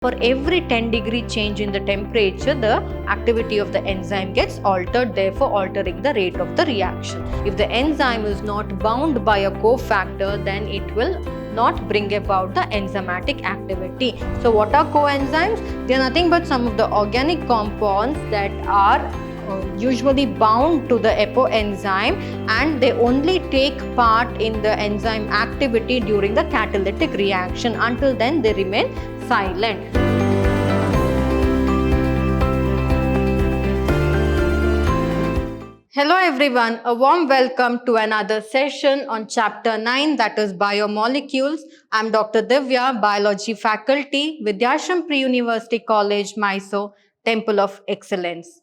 For every 10-degree change in the temperature, the activity of the enzyme gets altered, therefore altering the rate of the reaction. If the enzyme is not bound by a cofactor, then it will not bring about the enzymatic activity. So what are coenzymes? They are nothing but some of the organic compounds that are usually bound to the apoenzyme, and they only take part in the enzyme activity during the catalytic reaction. Until then, they remain silent. Hello everyone, a warm welcome to another session on chapter 9, that is biomolecules. I'm Dr. Divya, biology faculty, Vidyashram Pre-University College, Mysore, Temple of Excellence.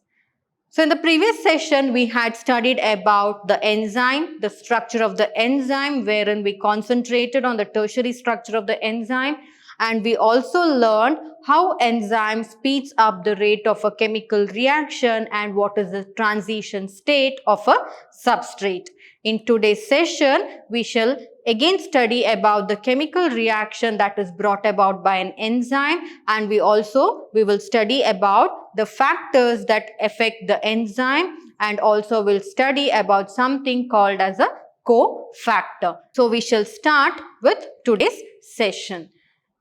So in the previous session, we had studied about the enzyme, the structure of the enzyme, wherein we concentrated on the tertiary structure of the enzyme. And we also learned how enzyme speeds up the rate of a chemical reaction and what is the transition state of a substrate. In today's session, we shall again study about the chemical reaction that is brought about by an enzyme, and we will study about the factors that affect the enzyme, and also we'll study about something called as a cofactor. So we shall start with today's session.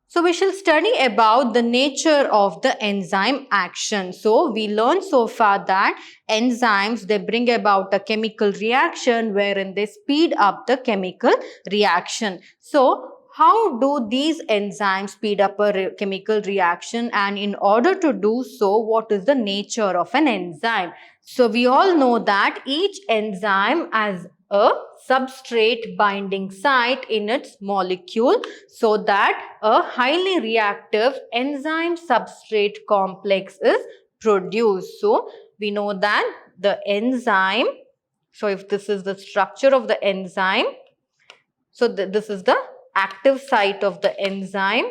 So we shall study about the nature of the enzyme action. So we learned so far that enzymes, they bring about a chemical reaction wherein they speed up the chemical reaction. So how do these enzymes speed up a chemical reaction, and in order to do so, what is the nature of an enzyme? So we all know that each enzyme has a substrate binding site in its molecule, so that a highly reactive enzyme substrate complex is produced. So we know that the enzyme, so if this is the structure of the enzyme, so this is the active site of the enzyme,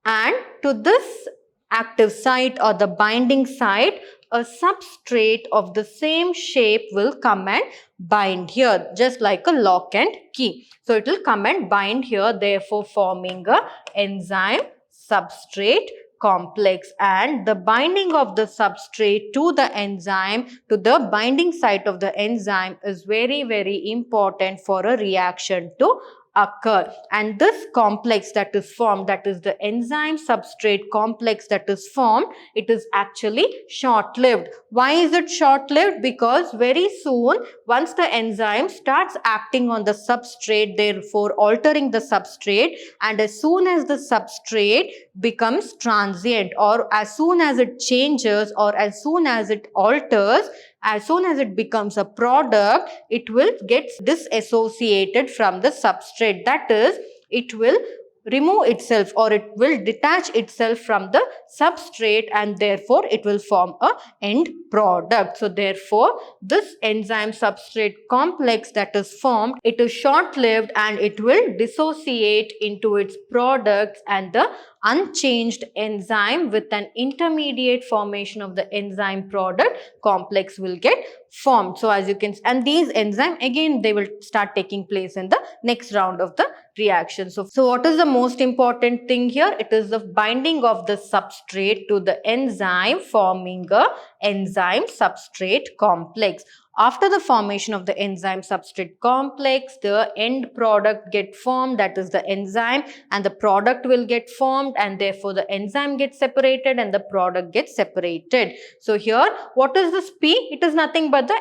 and to this active site or the binding site, a substrate of the same shape will come and bind here, just like a lock and key. So it will come and bind here, therefore forming a enzyme substrate complex. And the binding of the substrate to the enzyme, to the binding site of the enzyme, is very, very important for a reaction to occur. And this complex that is formed, that is the enzyme substrate complex that is formed, it is actually short-lived. Why is it short-lived? Because very soon, once the enzyme starts acting on the substrate, therefore altering the substrate, and as soon as the substrate becomes transient, or as soon as it changes, or as soon as it alters, as soon as it becomes a product, it will get disassociated from the substrate. That is, it will remove itself, or it will detach itself from the substrate, and therefore it will form a end product. So therefore, this enzyme substrate complex that is formed, it is short-lived and it will dissociate into its products, and the unchanged enzyme with an intermediate formation of the enzyme product complex will get formed. So as you can see, and these enzymes again, they will start taking place in the next round of the reaction. So what is the most important thing here? It is the binding of the substrate to the enzyme, forming a enzyme substrate complex. After the formation of the enzyme substrate complex, the end product get formed, that is the enzyme, and the product will get formed, and therefore the enzyme gets separated and the product gets separated. So here, what is this P? It is nothing but the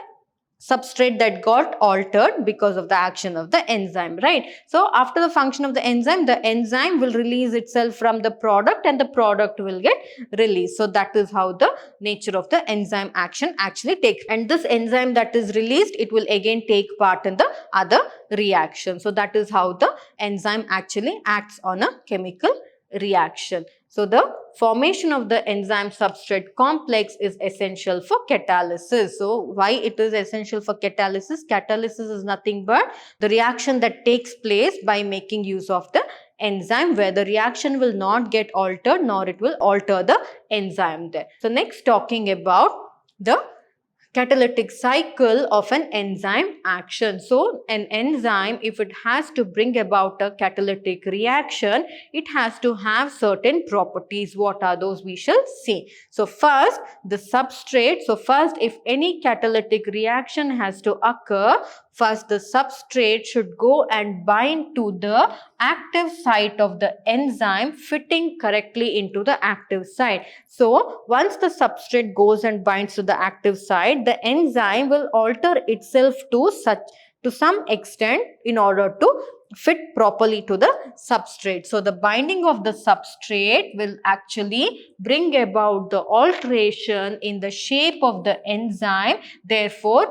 substrate that got altered because of the action of the enzyme, right? So after the function of the enzyme will release itself from the product and the product will get released. So that is how the nature of the enzyme action actually takes. And this enzyme that is released, it will again take part in the other reaction. So that is how the enzyme actually acts on a chemical reaction. So the formation of the enzyme substrate complex is essential for catalysis. So why it is essential for catalysis? Catalysis is nothing but the reaction that takes place by making use of the enzyme, where the reaction will not get altered nor it will alter the enzyme there. So next, talking about the catalytic cycle of an enzyme action. So an enzyme, if it has to bring about a catalytic reaction, it has to have certain properties. What are those? We shall see. So first, the substrate. So first, if any catalytic reaction has to occur, first the substrate should go and bind to the active site of the enzyme, fitting correctly into the active site. So once the substrate goes and binds to the active site, the enzyme will alter itself to some extent in order to fit properly to the substrate. So the binding of the substrate will actually bring about the alteration in the shape of the enzyme, therefore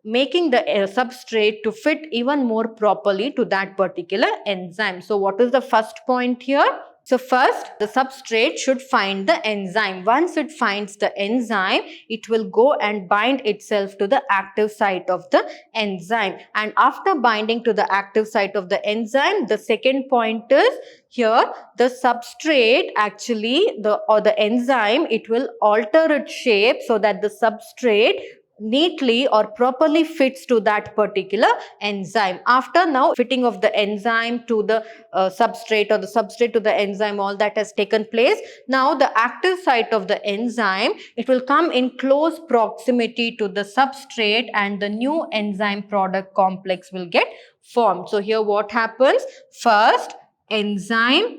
making the substrate to fit even more properly to that particular enzyme. So what is the first point here? So first, the substrate should find the enzyme. Once it finds the enzyme, it will go and bind itself to the active site of the enzyme. And after binding to the active site of the enzyme, the second point is here the substrate actually, the enzyme, it will alter its shape so that the substrate neatly or properly fits to that particular enzyme. After now fitting of the enzyme to the substrate, or the substrate to the enzyme, all that has taken place. Now the active site of the enzyme, it will come in close proximity to the substrate and the new enzyme product complex will get formed. So here what happens? First, enzyme,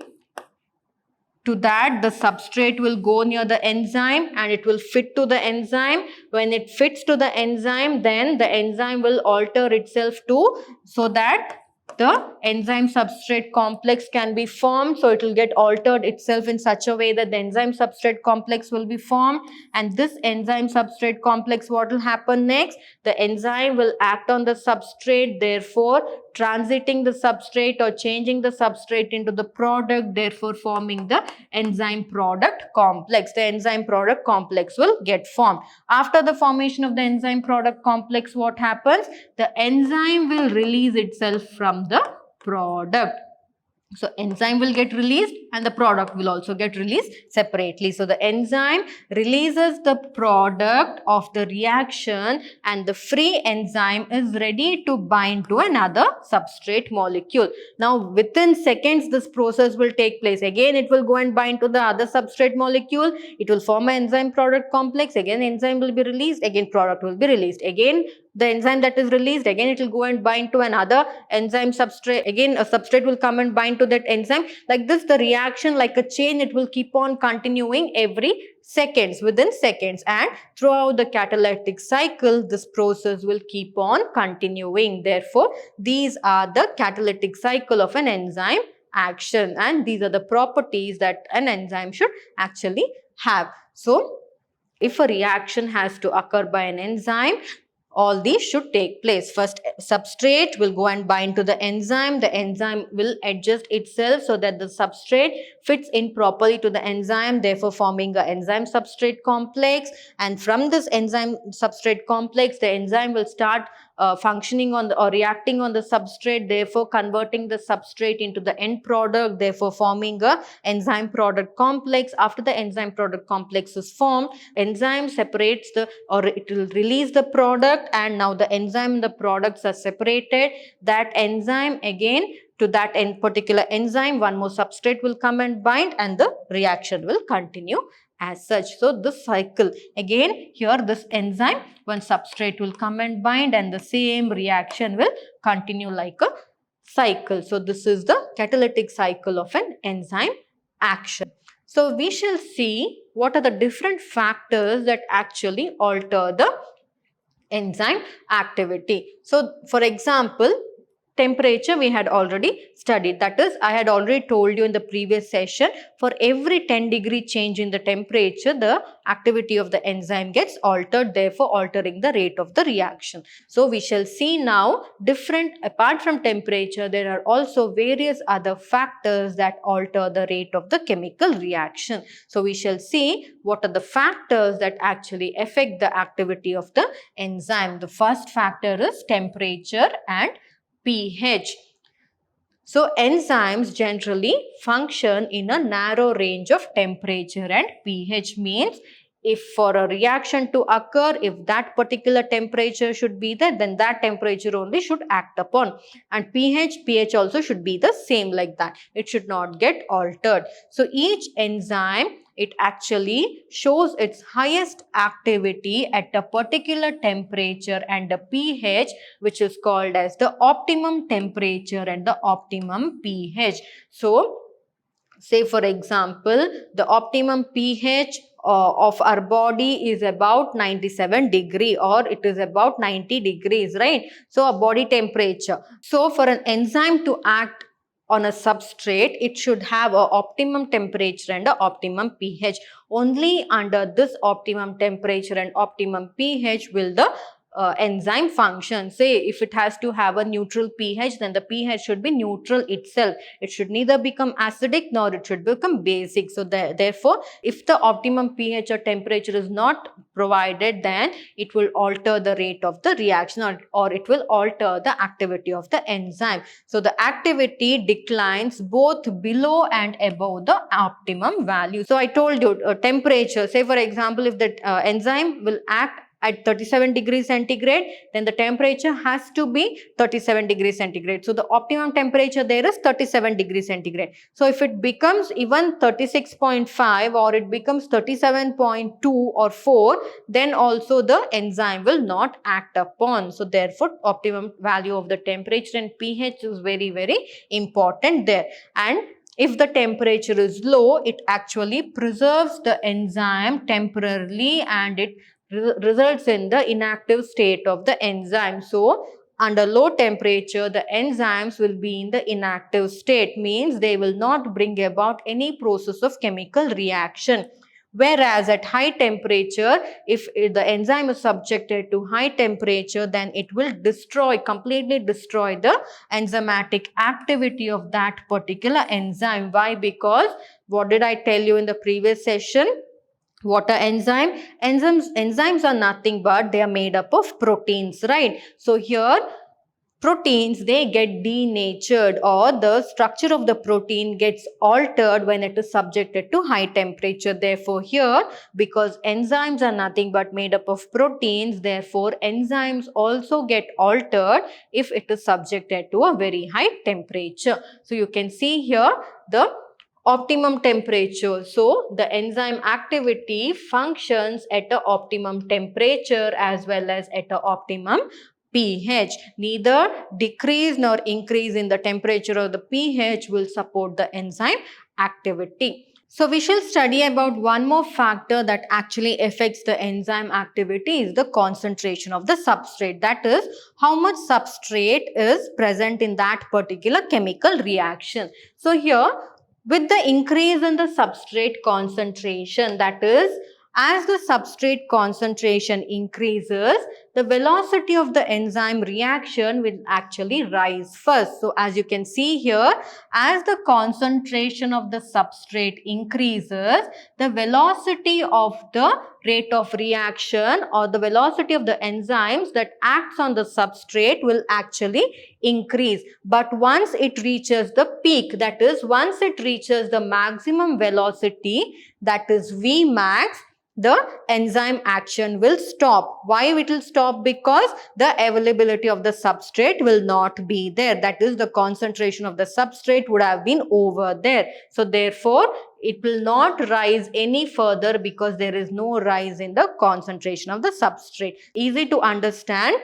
to that the substrate will go near the enzyme and it will fit to the enzyme. When it fits to the enzyme, then the enzyme will alter itself too, so that the enzyme substrate complex can be formed. So it will get altered itself in such a way that the enzyme substrate complex will be formed. And this enzyme substrate complex, what will happen next? The enzyme will act on the substrate, therefore transiting the substrate or changing the substrate into the product, therefore forming the enzyme product complex. The enzyme product complex will get formed. After the formation of the enzyme product complex, what happens? The enzyme will release itself from the product. So enzyme will get released and the product will also get released separately. So the enzyme releases the product of the reaction and the free enzyme is ready to bind to another substrate molecule. Now within seconds this process will take place. Again it will go and bind to the other substrate molecule. It will form an enzyme product complex. Again enzyme will be released. Again product will be released. Again the enzyme that is released, again it will go and bind to another enzyme substrate. Again a substrate will come and bind to that enzyme. Like this, the reaction, like a chain, it will keep on continuing every seconds, within seconds, and throughout the catalytic cycle this process will keep on continuing. Therefore these are the catalytic cycle of an enzyme action, and these are the properties that an enzyme should actually have. So if a reaction has to occur by an enzyme, all these should take place. First, substrate will go and bind to the enzyme. The enzyme will adjust itself so that the substrate fits in properly to the enzyme, therefore forming an enzyme substrate complex. And from this enzyme substrate complex, the enzyme will start functioning on or reacting on the substrate, therefore converting the substrate into the end product, therefore forming a enzyme product complex. After the enzyme product complex is formed, enzyme separates or it will release the product, and now the enzyme and the products are separated. That enzyme, again to that particular enzyme, one more substrate will come and bind and the reaction will continue as such. So this cycle, again here this enzyme, one substrate will come and bind and the same reaction will continue like a cycle. So this is the catalytic cycle of an enzyme action. So we shall see what are the different factors that actually alter the enzyme activity. So for example, temperature we had already studied. That is, I had already told you in the previous session, for every 10-degree change in the temperature, the activity of the enzyme gets altered, therefore altering the rate of the reaction. So we shall see now apart from temperature, there are also various other factors that alter the rate of the chemical reaction. So we shall see what are the factors that actually affect the activity of the enzyme. The first factor is temperature and pH. So enzymes generally function in a narrow range of temperature and pH. Means if for a reaction to occur, if that particular temperature should be there, then that temperature only should act upon. And pH also should be the same like that. It should not get altered. So each enzyme, it actually shows its highest activity at a particular temperature and a pH, which is called as the optimum temperature and the optimum pH. So say for example, the optimum pH of our body is about 97 degree, or it is about 90 degrees, right? So a body temperature. So for an enzyme to act on a substrate, it should have a optimum temperature and a optimum pH. Only under this optimum temperature and optimum pH will the enzyme function. Say if it has to have a neutral pH, then the pH should be neutral itself. It should neither become acidic nor it should become basic. So therefore, if the optimum pH or temperature is not provided, then it will alter the rate of the reaction, or it will alter the activity of the enzyme. So the activity declines both below and above the optimum value. So I told you temperature. Say for example, if the enzyme will act at 37 degrees centigrade, then the temperature has to be 37 degrees centigrade. So the optimum temperature there is 37 degrees centigrade. So if it becomes even 36.5 or it becomes 37.2 or 4, then also the enzyme will not act upon. So therefore, optimum value of the temperature and pH is very, very important there. And if the temperature is low, it actually preserves the enzyme temporarily and it results in the inactive state of the enzyme. So under low temperature, the enzymes will be in the inactive state, means they will not bring about any process of chemical reaction. Whereas at high temperature, if the enzyme is subjected to high temperature, then it will completely destroy the enzymatic activity of that particular enzyme. Why? Because what did I tell you in the previous session? What are enzymes? Enzymes are nothing but they are made up of proteins, right? So here proteins, they get denatured, or the structure of the protein gets altered when it is subjected to high temperature. Therefore here, because enzymes are nothing but made up of proteins, therefore enzymes also get altered if it is subjected to a very high temperature. So you can see here the optimum temperature. So the enzyme activity functions at a optimum temperature as well as at a optimum pH. Neither decrease nor increase in the temperature of the pH will support the enzyme activity. So we shall study about one more factor that actually affects the enzyme activity is the concentration of the substrate. That is, how much substrate is present in that particular chemical reaction. So here, with the increase in the substrate concentration, that is, as the substrate concentration increases, the velocity of the enzyme reaction will actually rise first. So as you can see here, as the concentration of the substrate increases, the velocity of the rate of reaction or the velocity of the enzymes that acts on the substrate will actually increase. But once it reaches the peak, that is, once it reaches the maximum velocity, that is V max, the enzyme action will stop. Why it will stop? Because the availability of the substrate will not be there. That is, the concentration of the substrate would have been over there. So therefore, it will not rise any further because there is no rise in the concentration of the substrate. Easy to understand.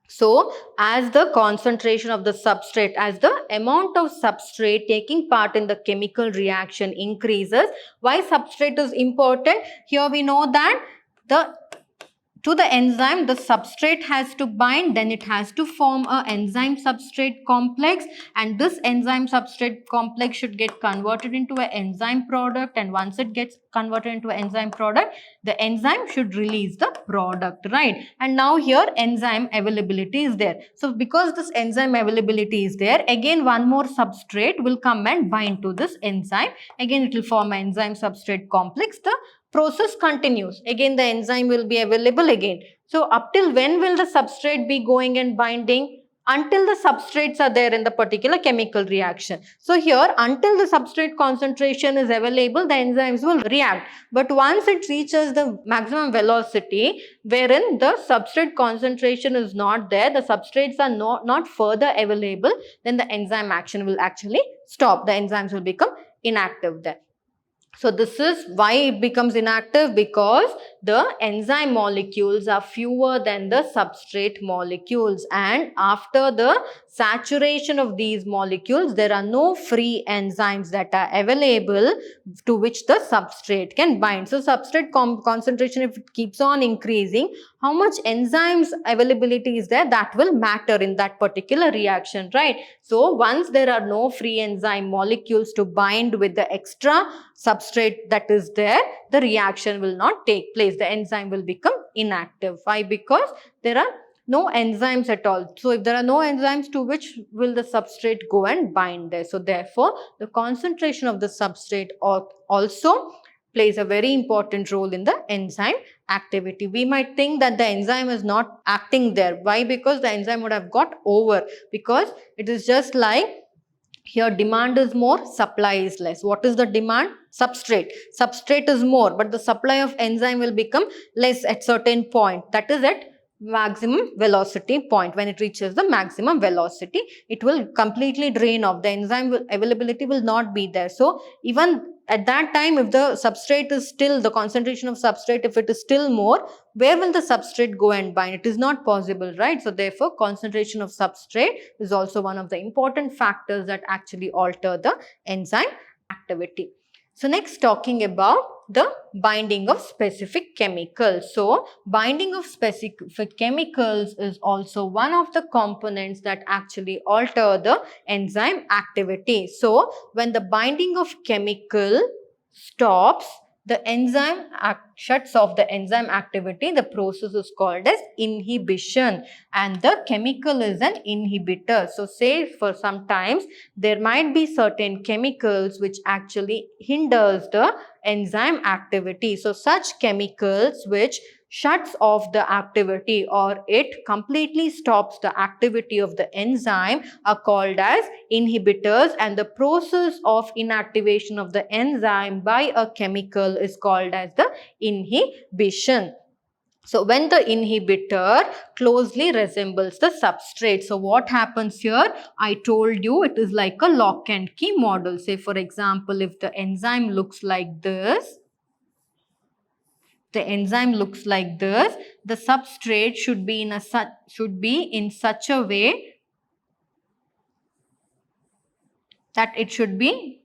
So, as the concentration of the substrate, as the amount of substrate taking part in the chemical reaction increases, why substrate is important? Here we know that to the enzyme, the substrate has to bind, then it has to form a enzyme substrate complex, and this enzyme substrate complex should get converted into an enzyme product, and once it gets converted into an enzyme product, the enzyme should release the product, right? And now here enzyme availability is there. So because this enzyme availability is there, again one more substrate will come and bind to this enzyme. Again it will form an enzyme substrate complex. The process continues. Again the enzyme will be available again. So up till when will the substrate be going and binding? until the substrates are there in the particular chemical reaction. So here, until the substrate concentration is available, the enzymes will react. But once it reaches the maximum velocity, wherein the substrate concentration is not there, the substrates are not further available, then the enzyme action will actually stop. The enzymes will become inactive there. So this is why it becomes inactive, because the enzyme molecules are fewer than the substrate molecules, and after the saturation of these molecules, there are no free enzymes that are available to which the substrate can bind. So substrate concentration, if it keeps on increasing, how much enzymes availability is there, that will matter in that particular reaction, right? So once there are no free enzyme molecules to bind with the extra substrate that is there, the reaction will not take place. The enzyme will become inactive. Why? Because there are no enzymes at all. So if there are no enzymes, to which will the substrate go and bind there? So therefore, the concentration of the substrate also plays a very important role in the enzyme activity. We might think that the enzyme is not acting there. Why? Because the enzyme would have got over, because it is just like here demand is more, supply is less. What is the demand? Substrate. Substrate is more, but the supply of enzyme will become less at certain point. That is at maximum velocity point. When it reaches the maximum velocity, it will completely drain off. The enzyme availability will not be there. So even at that time, if the substrate is still, the concentration of substrate, if it is still more, where will the substrate go and bind? It is not possible, right? So therefore, concentration of substrate is also one of the important factors that actually alter the enzyme activity. So next, talking about the binding of specific chemicals. So binding of specific chemicals is also one of the components that actually alter the enzyme activity. So when the binding of chemical stops, the enzyme shuts off the enzyme activity. The process is called as inhibition, and the chemical is an inhibitor. So say for sometimes there might be certain chemicals which actually hinders the enzyme activity. So such chemicals which shuts off the activity, or it completely stops the activity of the enzyme, are called as inhibitors, and the process of inactivation of the enzyme by a chemical is called as the inhibition. So when the inhibitor closely resembles the substrate, so what happens here? I told you it is like a lock and key model. Say for example, if the enzyme looks like this, the substrate should be in such a way that it should be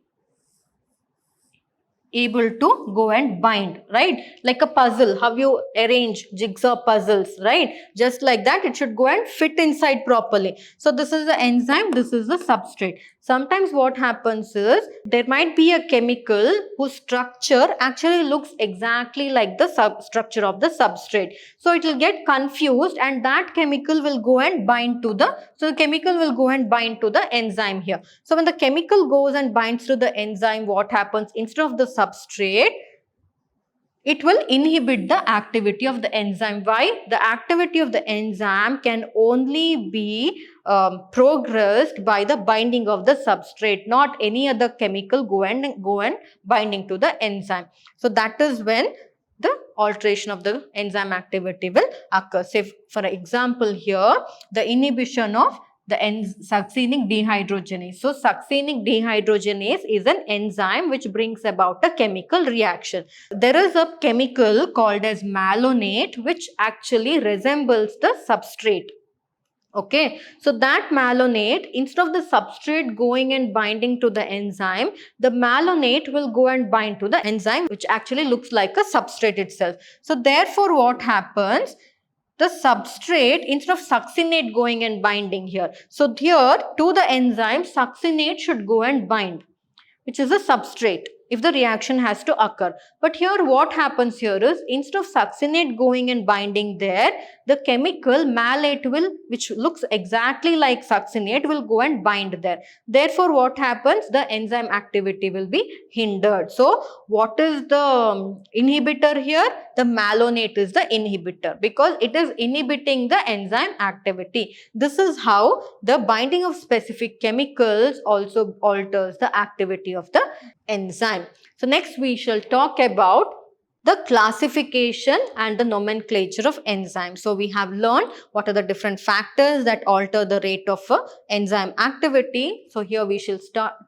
able to go and bind, right? Like a puzzle, how you arrange jigsaw puzzles, right? Just like that, it should go and fit inside properly. So this is the enzyme, this is the substrate. Sometimes what happens is, there might be a chemical whose structure actually looks exactly like the structure of the substrate. So it will get confused, and that chemical will go and bind to the, so the chemical will go and bind to the enzyme here. So when the chemical goes and binds to the enzyme, what happens? Instead of the substrate, it will inhibit the activity of the enzyme. Why? The activity of the enzyme can only be progressed by the binding of the substrate, not any other chemical go and binding to the enzyme. So that is when the alteration of the enzyme activity will occur. Say for example here, the inhibition of the succinic dehydrogenase. So succinic dehydrogenase is an enzyme which brings about a chemical reaction. There is a chemical called as malonate which actually resembles the substrate. Okay, so that malonate, instead of the substrate going and binding to the enzyme, the malonate will go and bind to the enzyme which actually looks like a substrate itself. So therefore what happens? The substrate, instead of succinate going and binding here, so here to the enzyme, succinate should go and bind, which is a substrate, if the reaction has to occur. But here what happens here is, instead of succinate going and binding there, the chemical malate will, which looks exactly like succinate, will go and bind there. Therefore, what happens? The enzyme activity will be hindered. So, what is the inhibitor here? The malonate is the inhibitor because it is inhibiting the enzyme activity. This is how the binding of specific chemicals also alters the activity of the enzyme. So, next we shall talk about the classification and the nomenclature of enzymes. So, we have learned what are the different factors that alter the rate of enzyme activity. So, here we shall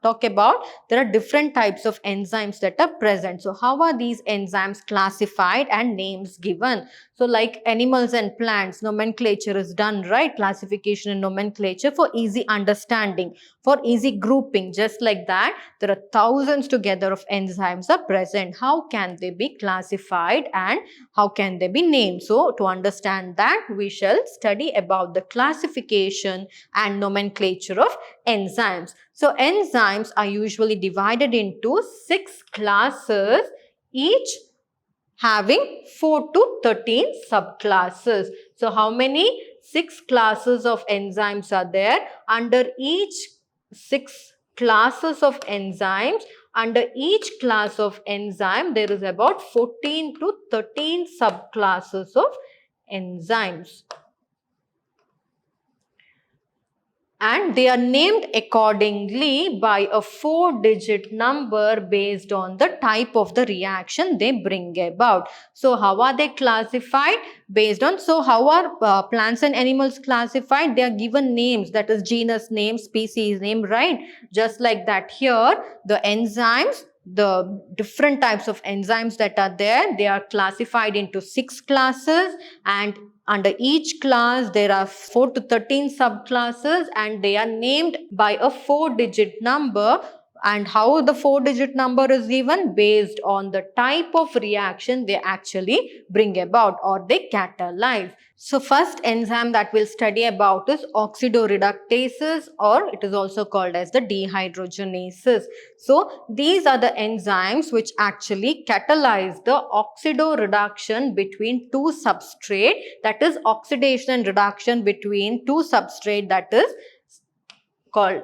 talk about there are different types of enzymes that are present. So, how are these enzymes classified and names given? So, like animals and plants, nomenclature is done, right? Classification and nomenclature for easy understanding, for easy grouping. Just like that, there are thousands together of enzymes are present. How can they be classified and how can they be named? So, to understand that, we shall study about the classification and nomenclature of enzymes. So, enzymes are usually divided into 6 classes, each having 4 to 13 subclasses. So, how many? 6 classes of enzymes are there. Under each 6 classes of enzymes, under each class of enzyme, there is about 14 to 13 subclasses of enzymes. And they are named accordingly by a 4-digit number based on the type of the reaction they bring about. So, how are they classified? Based on, so how are plants and animals classified? They are given names, that is genus name, species name, right? Just like that here, the enzymes, the different types of enzymes that are there, they are classified into 6 classes, and under each class, there are 4 to 13 subclasses and they are named by a 4-digit number. And how the 4-digit number is given? Based on the type of reaction they actually bring about or they catalyze. So, first enzyme that we'll study about is oxidoreductases, or it is also called as the dehydrogenases. So, these are the enzymes which actually catalyze the oxidoreduction between two substrate, that is oxidation and reduction between two substrate, that is called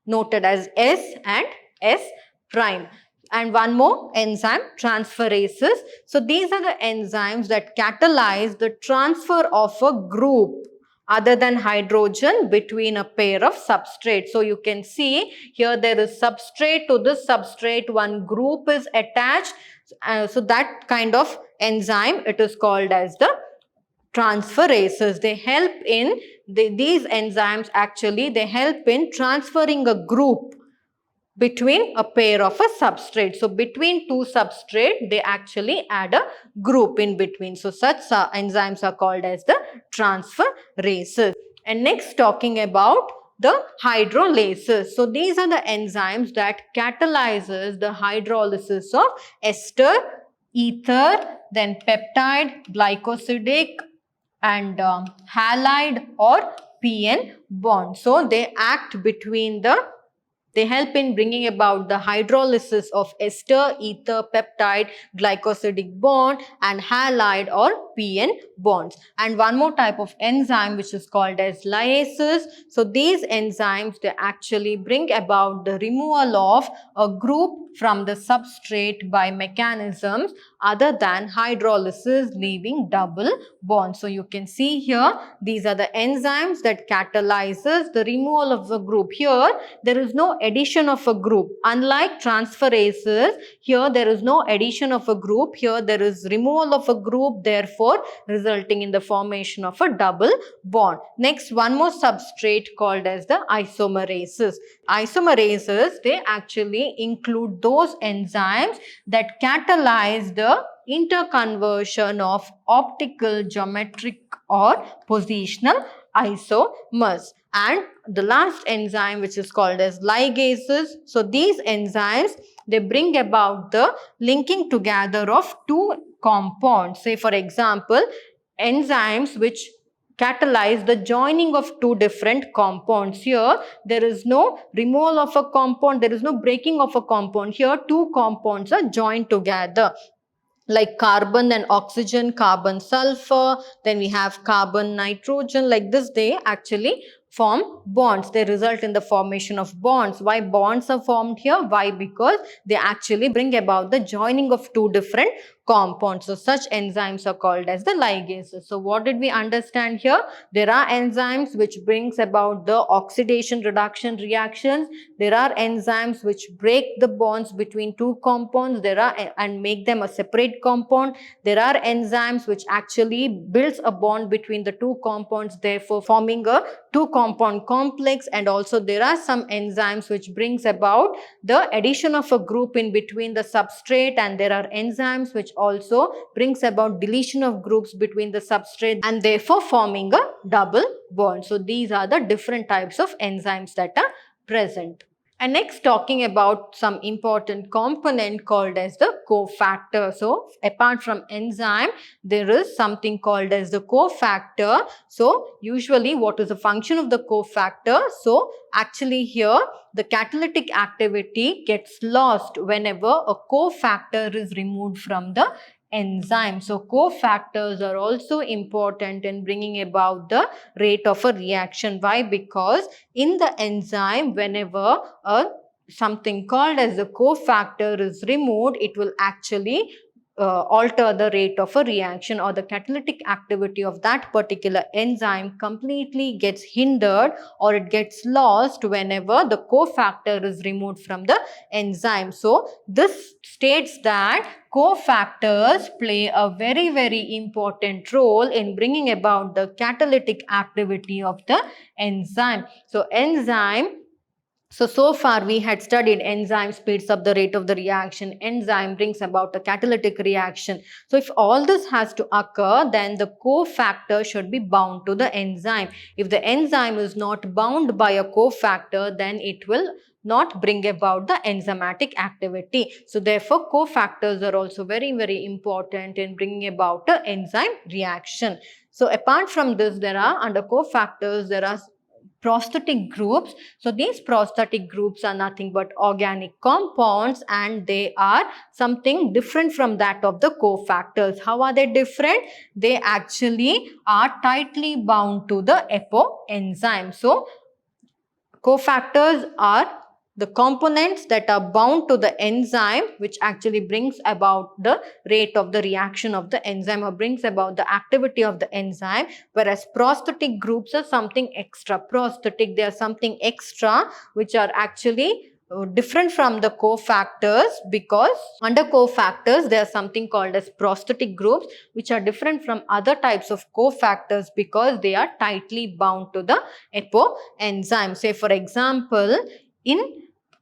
noted as S and S prime. And one more enzyme, transferases. So, these are the enzymes that catalyze the transfer of a group other than hydrogen between a pair of substrates. So, you can see here there is substrate to this substrate, one group is attached. So, that kind of enzyme, it is called as the transferases. They help in, these enzymes actually, they help in transferring a group between a pair of a substrate. So, between two substrate, they actually add a group in between. So, such enzymes are called as the transferases. And next, talking about the hydrolases. So, these are the enzymes that catalyzes the hydrolysis of ester, ether, then peptide, glycosidic, and halide or PN bond. So, they act between they help in bringing about the hydrolysis of ester, ether, peptide, glycosidic bond and halide or PN bonds. And one more type of enzyme which is called as lyases. So, these enzymes, they actually bring about the removal of a group from the substrate by mechanisms other than hydrolysis, leaving double bonds. So, you can see here, these are the enzymes that catalyzes the removal of the group. Here, there is no addition of a group. Unlike transferases, here there is no addition of a group. Here, there is removal of a group, therefore, resulting in the formation of a double bond. Next, one more substrate called as the isomerases. Isomerases, they actually include those enzymes that catalyze the interconversion of optical, geometric or positional isomers. And the last enzyme which is called as ligases. So, these enzymes, they bring about the linking together of two compounds. Say for example, enzymes which catalyze the joining of two different compounds. Here, there is no removal of a compound, there is no breaking of a compound. Here, two compounds are joined together. like carbon and oxygen, carbon sulfur, then we have carbon nitrogen. Like this, they actually form bonds. They result in the formation of bonds. Why bonds are formed here? Why? Because they actually bring about the joining of two different compounds. So such enzymes are called as the ligases. So what did we understand here? There are enzymes which brings about the oxidation reduction reactions. There are enzymes which break the bonds between two compounds. There are and make them a separate compound. There are enzymes which actually builds a bond between the two compounds, therefore forming a two compound complex. And also there are some enzymes which brings about the addition of a group in between the substrate, and there are enzymes which also brings about deletion of groups between the substrate and therefore forming a double bond. So these are the different types of enzymes that are present. And next, talking about some important component called as the cofactor. So apart from enzyme, there is something called as the cofactor. So usually what is the function of the cofactor? So actually here the catalytic activity gets lost whenever a cofactor is removed from the enzyme. So cofactors are also important in bringing about the rate of a reaction. Why? Because in the enzyme, whenever a something called as a cofactor is removed, it will actually alter the rate of a reaction, or the catalytic activity of that particular enzyme completely gets hindered or it gets lost whenever the cofactor is removed from the enzyme. So this states that cofactors play a very, very important role in bringing about the catalytic activity of the enzyme. So far we had studied enzyme speeds up the rate of the reaction, enzyme brings about a catalytic reaction. So if all this has to occur, then the cofactor should be bound to the enzyme. If the enzyme is not bound by a cofactor, then it will not bring about the enzymatic activity. So therefore cofactors are also very, very important in bringing about the enzyme reaction. So apart from this, there are under cofactors, there are prosthetic groups. So these prosthetic groups are nothing but organic compounds, and they are something different from that of the cofactors. How are they different? They actually are tightly bound to the apoenzyme. So cofactors are the components that are bound to the enzyme, which actually brings about the rate of the reaction of the enzyme, or brings about the activity of the enzyme, whereas prosthetic groups are something extra. Prosthetic, they are something extra which are actually different from the cofactors, because under cofactors there is something called as prosthetic groups which are different from other types of cofactors because they are tightly bound to the apoenzyme. Say for example, in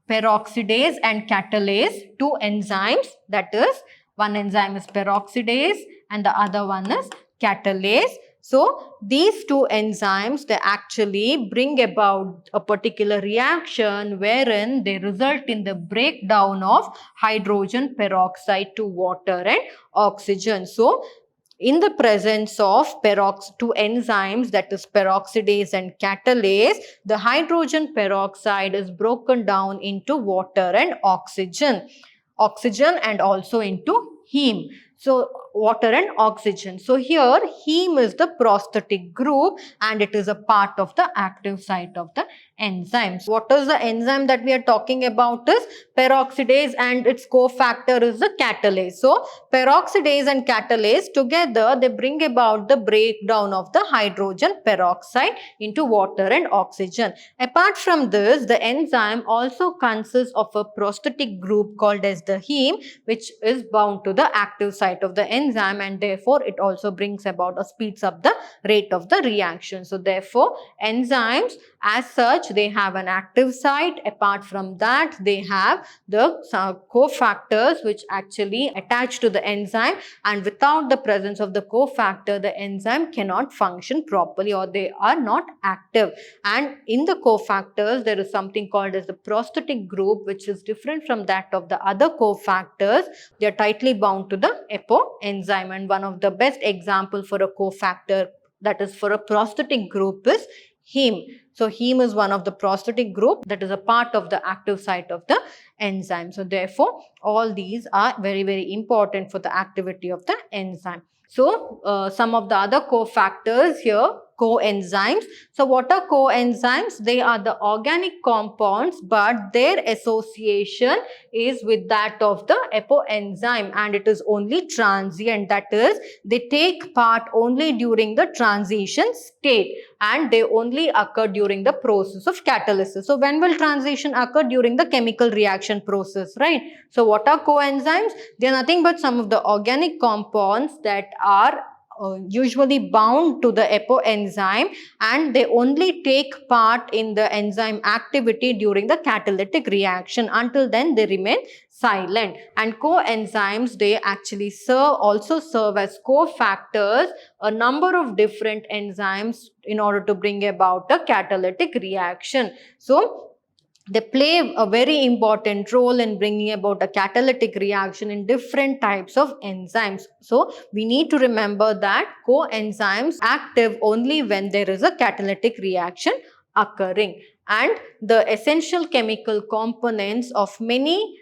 peroxidase and catalase, two enzymes, that is one enzyme is peroxidase and the other one is catalase. So these two enzymes, they actually bring about a particular reaction wherein they result in the breakdown of hydrogen peroxide to water and oxygen. So in the presence of two enzymes, that is peroxidase and catalase, the hydrogen peroxide is broken down into water and oxygen and also into heme. So water and oxygen. So here heme is the prosthetic group and it is a part of the active site of the enzymes. What is the enzyme that we are talking about is peroxidase, and its cofactor is the catalase. So peroxidase and catalase together, they bring about the breakdown of the hydrogen peroxide into water and oxygen. Apart from this, the enzyme also consists of a prosthetic group called as the heme, which is bound to the active site of the enzyme, and therefore it also brings about or speeds up the rate of the reaction. So therefore enzymes as such, they have an active site. Apart from that, they have the cofactors which actually attach to the enzyme, and without the presence of the cofactor, the enzyme cannot function properly, or they are not active. And in the cofactors, there is something called as the prosthetic group, which is different from that of the other cofactors. They are tightly bound to the apoenzyme, and one of the best example for a cofactor, that is for a prosthetic group, is heme. So heme is one of the prosthetic group that is a part of the active site of the enzyme. So therefore, all these are very, very important for the activity of the enzyme. So some of the other cofactors here, coenzymes. So what are coenzymes? They are the organic compounds, but their association is with that of the apoenzyme, and it is only transient. That is, they take part only during the transition state, and they only occur during the process of catalysis. So when will transition occur? During the chemical reaction process, right? So what are coenzymes? They are nothing but some of the organic compounds that are usually bound to the apoenzyme, and they only take part in the enzyme activity during the catalytic reaction. Until then, they remain silent. And coenzymes, they actually also serve as cofactors a number of different enzymes in order to bring about a catalytic reaction. So they play a very important role in bringing about a catalytic reaction in different types of enzymes. So we need to remember that coenzymes active only when there is a catalytic reaction occurring. And the essential chemical components of many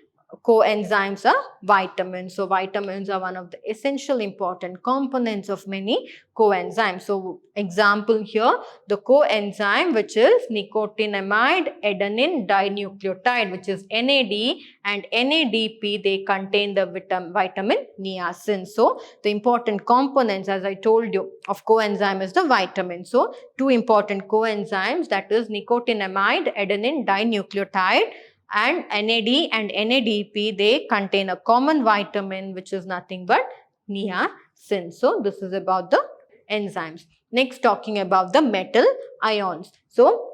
coenzymes are vitamins. So vitamins are one of the essential important components of many coenzymes. So example here, the coenzyme which is nicotinamide adenine dinucleotide, which is NAD, and NADP, they contain the vitamin niacin. So the important components, as I told you, of coenzyme is the vitamin. So two important coenzymes, that is nicotinamide adenine dinucleotide and NAD and NADP, they contain a common vitamin which is nothing but niacin. So this is about the enzymes. Next, talking about the metal ions. So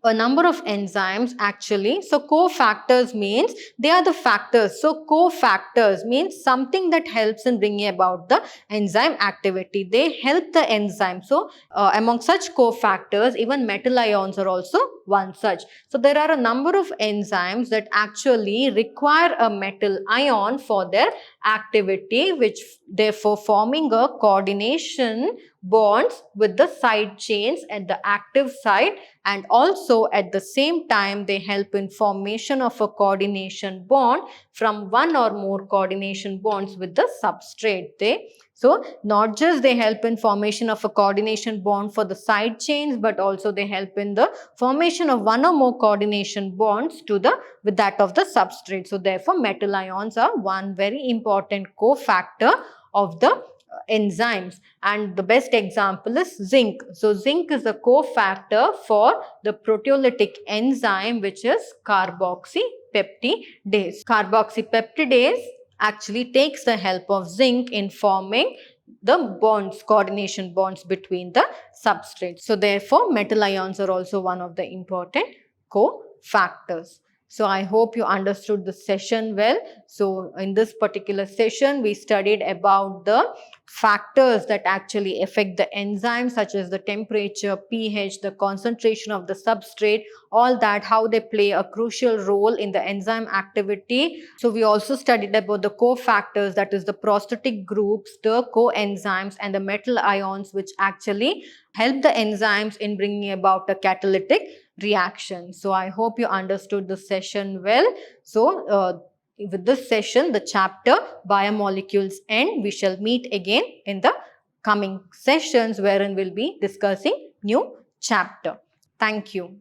a number of enzymes actually. So cofactors means they are the factors. So cofactors means something that helps in bringing about the enzyme activity. They help the enzyme. So among such cofactors, even metal ions are also one such. So there are a number of enzymes that actually require a metal ion for their activity, which therefore forming a coordination bonds with the side chains at the active site, and also at the same time they help in formation of a coordination bond from one or more coordination bonds with the substrate. So not just they help in formation of a coordination bond for the side chains, but also they help in the formation of one or more coordination bonds with that of the substrate. So therefore metal ions are one very important cofactor of the enzymes, and the best example is zinc. So zinc is a cofactor for the proteolytic enzyme which is carboxypeptidase. Carboxypeptidase actually takes the help of zinc in forming the bonds, coordination bonds between the substrates. So therefore metal ions are also one of the important cofactors. So I hope you understood the session well. So in this particular session, we studied about the factors that actually affect the enzymes, such as the temperature, pH, the concentration of the substrate, all that, how they play a crucial role in the enzyme activity. So we also studied about the cofactors, that is the prosthetic groups, the coenzymes and the metal ions, which actually help the enzymes in bringing about a catalytic reaction. So I hope you understood the session well. So with this session, the chapter biomolecules end. We shall meet again in the coming sessions wherein we'll be discussing new chapter. Thank you.